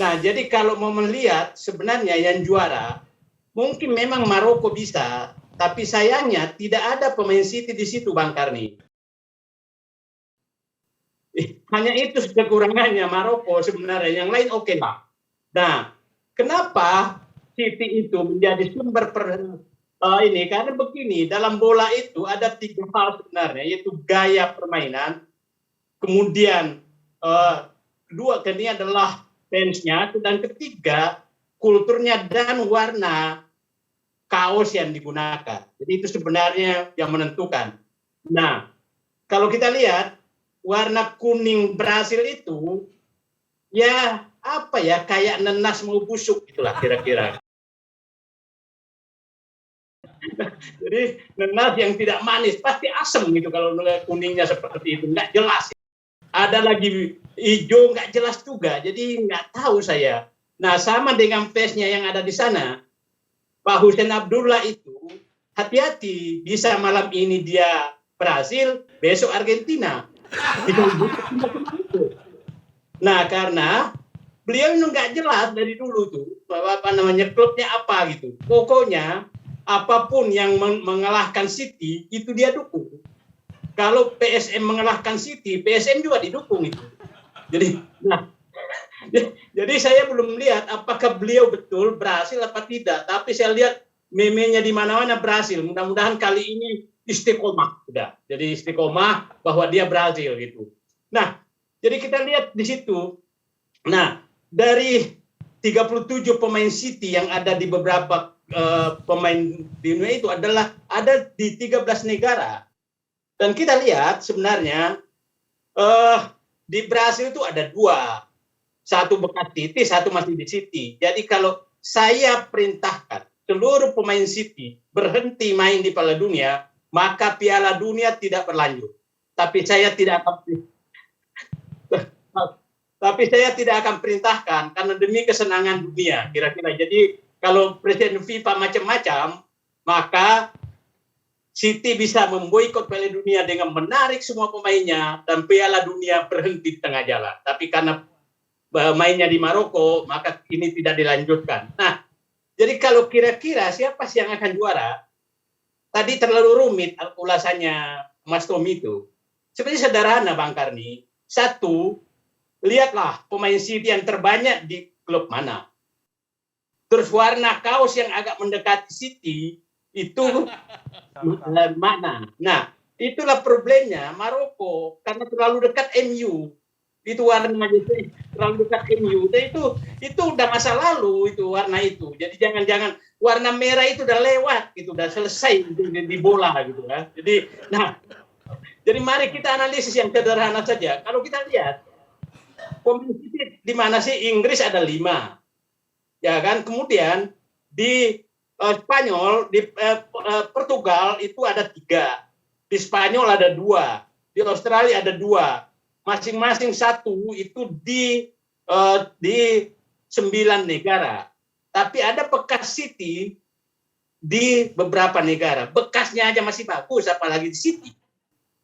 Nah, jadi kalau mau melihat sebenarnya yang juara, mungkin memang Maroko bisa, tapi sayangnya tidak ada pemain City di situ, Bang Karni. Hanya itu kekurangannya Maroko sebenarnya, yang lain oke, Bang. Nah, kenapa City itu menjadi sumber ini? Karena begini, dalam bola itu ada 3 hal sebenarnya, yaitu gaya permainan, kemudian kedua ini adalah fansnya, dan ketiga kulturnya dan warna kaos yang digunakan. Jadi itu sebenarnya yang menentukan. Nah, kalau kita lihat warna kuning Brasil itu ya apa ya, kayak nenas mau busuk itulah kira-kira. Jadi nenas yang tidak manis, pasti asam gitu kalau kuningnya seperti itu, nggak jelas. Ada lagi hijau nggak jelas juga, jadi nggak tahu saya. Nah, sama dengan face-nya yang ada di sana, Pak Hussein Abdullah itu hati-hati, bisa malam ini dia Brasil, besok Argentina. Nah, karena beliau itu nggak jelas dari dulu tuh apa namanya klubnya apa gitu. Pokoknya apapun yang mengalahkan City itu dia dukung. Kalau PSM mengalahkan City, PSM juga didukung itu. Jadi saya belum melihat apakah beliau betul berhasil apa tidak. Tapi saya lihat meme-nya di mana-mana berhasil. Mudah-mudahan kali ini istiqomah sudah. Jadi istiqomah bahwa dia berhasil gitu. Nah, jadi kita lihat di situ. Nah, dari 37 pemain City yang ada di beberapa pemain di dunia itu adalah ada di 13 negara. Dan kita lihat sebenarnya di Brasil itu ada 2. Satu bekas City, satu masih di City. Jadi kalau saya perintahkan seluruh pemain City berhenti main di Piala Dunia, maka Piala Dunia tidak berlanjut. Tapi saya tidak akan perintahkan karena demi kesenangan dunia kira-kira. Jadi kalau Presiden FIFA macam-macam, maka City bisa memboikot Piala Dunia dengan menarik semua pemainnya dan Piala Dunia berhenti di tengah jalan. Tapi karena mainnya di Maroko, maka ini tidak dilanjutkan. Nah, jadi kalau kira-kira siapa sih yang akan juara? Tadi terlalu rumit ulasannya Mas Tommy itu. Sebenarnya sederhana, Bang Karni. Satu, lihatlah pemain City yang terbanyak di klub mana. Terus warna kaos yang agak mendekati City itu mana? Nah, itulah problemnya Maroko karena terlalu dekat MU. Itu warnanya terlalu dekat MU. Itu udah masa lalu itu warna itu. Jadi jangan warna merah itu udah lewat, itu udah selesai di bola gitu kan. Jadi mari kita analisis yang sederhana saja. Kalau kita lihat kompetisi di mana sih? Inggris ada 5. Ya kan? Kemudian di Spanyol, di Portugal itu ada 3. Di Spanyol ada 2. Di Australia ada 2. Masing-masing 1 itu di 9 negara. Tapi ada bekas City di beberapa negara. Bekasnya aja masih bagus, apalagi di City.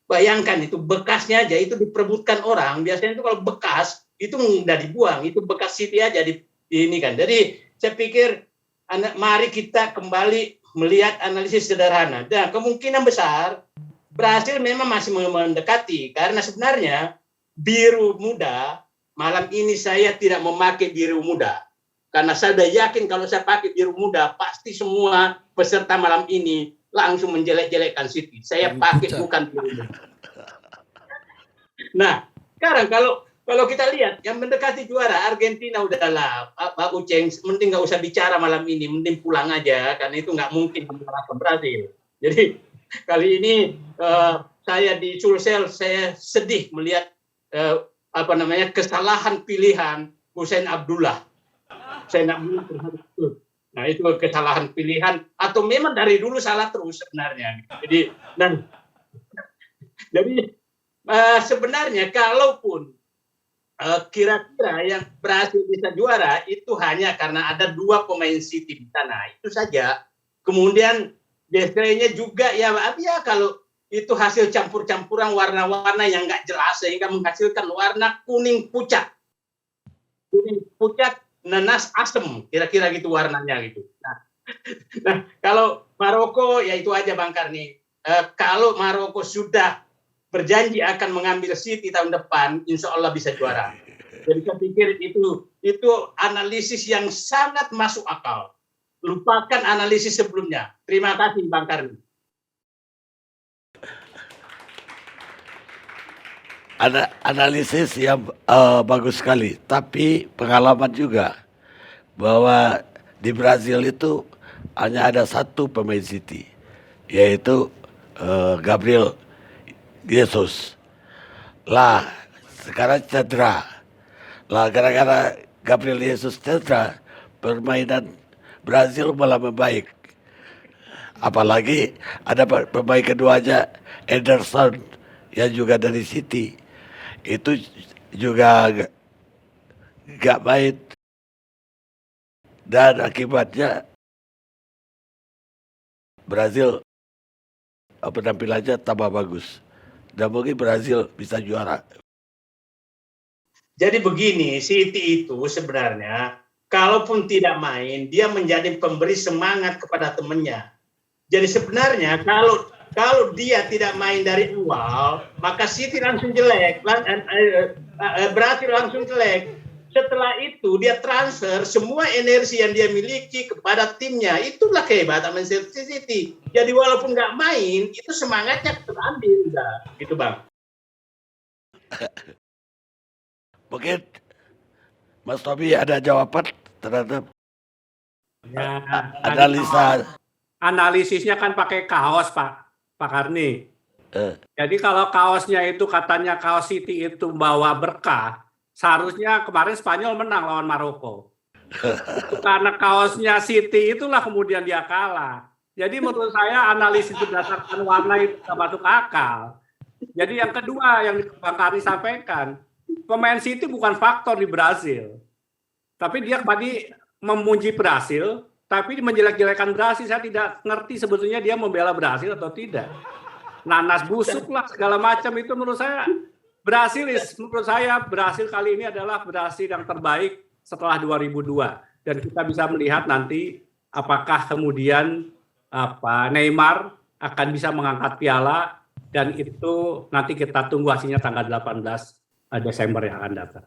Bayangkan itu bekasnya aja itu diperebutkan orang. Biasanya itu kalau bekas itu udah dibuang. Itu bekas City aja ini kan. Jadi saya pikir mari kita kembali melihat analisis sederhana. Dan kemungkinan besar Brasil memang masih mendekati karena sebenarnya biru muda malam ini saya tidak memakai biru muda karena saya sudah yakin kalau saya pakai biru muda pasti semua peserta malam ini langsung menjelek-jelekkan City. Saya pakai bukan biru muda. Nah, sekarang kalau kita lihat yang mendekati juara Argentina udahlah Pak Uceng, mending nggak usah bicara malam ini, mending pulang aja karena itu nggak mungkin mengalahkan Brasil. Jadi kali ini saya di Sulsel saya sedih melihat kesalahan pilihan Hussein Abdullah. Nah itu kesalahan pilihan atau memang dari dulu salah terus sebenarnya. Jadi sebenarnya kalaupun kira-kira yang berhasil bisa juara itu hanya karena ada 2 pemain City di sana itu saja. Kemudian display-nya juga ya kalau itu hasil campur-campuran warna-warna yang nggak jelas sehingga menghasilkan warna kuning pucat. Kuning pucat nenas asem, kira-kira gitu warnanya gitu. Nah, kalau Maroko ya itu aja Bang Karni. Kalau Maroko sudah berjanji akan mengambil City tahun depan, insya Allah bisa juara. Jadi saya pikir itu analisis yang sangat masuk akal. Lupakan analisis sebelumnya. Terima kasih Bang Karni. Ada analisis yang bagus sekali, tapi pengalaman juga bahwa di Brazil itu hanya ada satu pemain City, yaitu Gabriel Jesus. Lah, sekarang cedera. Lah, gara-gara Gabriel Jesus cedera, permainan Brazil malah membaik. Apalagi ada pemain keduanya, Ederson, yang juga dari City. Itu juga gak main. Dan akibatnya Brazil penampilannya tambah bagus. Dan mungkin Brazil bisa juara. Jadi begini, City itu sebenarnya kalaupun tidak main, dia menjadi pemberi semangat kepada temannya. Jadi sebenarnya kalau dia tidak main dari awal, maka City langsung jelek, Brazil langsung jelek. Setelah itu dia transfer semua energi yang dia miliki kepada timnya. Itulah kehebatan Manchester City. Jadi walaupun nggak main, itu semangatnya terambil, gitu Bang. Mungkin Mas Tommy ada jawaban terhadap ya, analisa. Analisisnya kan pakai kaos Pak Karni. Jadi kalau kaosnya itu katanya kaos City itu bawa berkah, seharusnya kemarin Spanyol menang lawan Maroko. Karena kaosnya City itulah kemudian dia kalah. Jadi menurut saya analisis berdasarkan warna itu tidak masuk akal. Jadi yang kedua yang Bang Karni sampaikan, pemain City bukan faktor di Brazil. Tapi dia tadi memuji Brazil, tapi menjelek-jelekan Brazil. Saya tidak ngerti sebetulnya dia membela Brazil atau tidak. Nanas busuk lah segala macam itu menurut saya menurut saya Brazil kali ini adalah Brazil yang terbaik setelah 2002 dan kita bisa melihat nanti apakah kemudian Neymar akan bisa mengangkat piala dan itu nanti kita tunggu hasilnya tanggal 18 Desember yang akan datang.